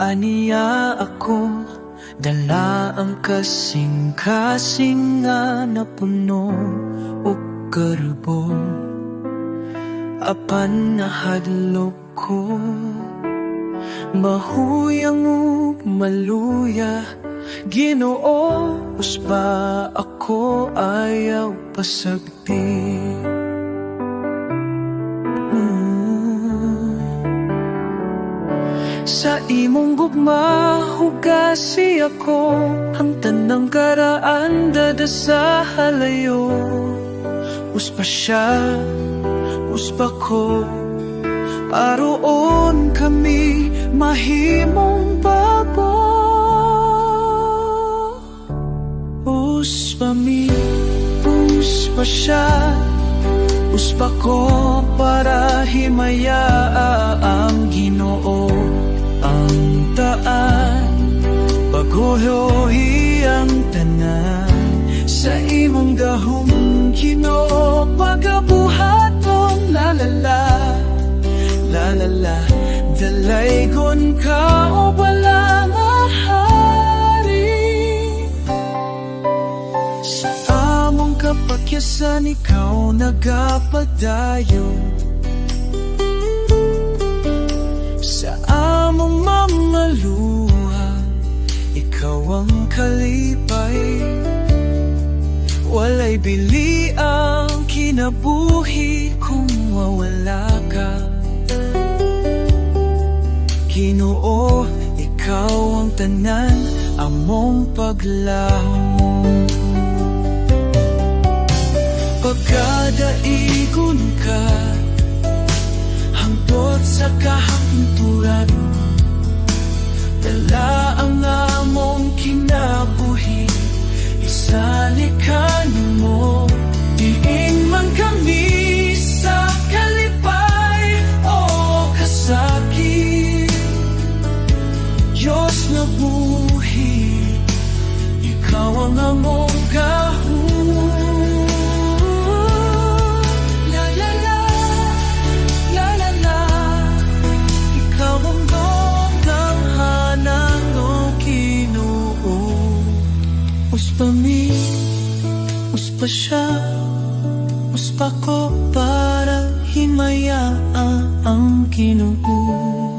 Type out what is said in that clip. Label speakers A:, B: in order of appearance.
A: Aniya ako, dala ang kasing-kasing nga na puno o karbo. Apan nahadlok ko, mahuyang o maluya. Ginoo, usba ako ayaw pasagdi. Sa imong gugma, hugasi ako, ang tanang karaan dada sa halayo. Uspa siya, uspa ko, aroon kami mahimong babo. Uspa mi, uspa siya, uspa ko para himaya ang Ginoo. Ang daan, paguloy ang tanan, sa imong gahom Ginoo, pagabuhaton. Lalala, lalala, dalaygon ka o bala nga hari. Sa among kapakyasan ikaw nagapadayon, sa among mamaluha ikaw ang kalipay. Walay bili ang kinabuhi kung wawala ka. Ginoo, ikaw ang tanan, among paglaho. Pagkadaigon ka hangtod sa kahangturan, dala ang among kinabuhi, isalikan mo. Diin man kami sa kalipay o kasakit, Diyos na buhi, ikaw ang among gahom. Uspa mi, uspa siya, uspa ko para himaya ang Ginoo.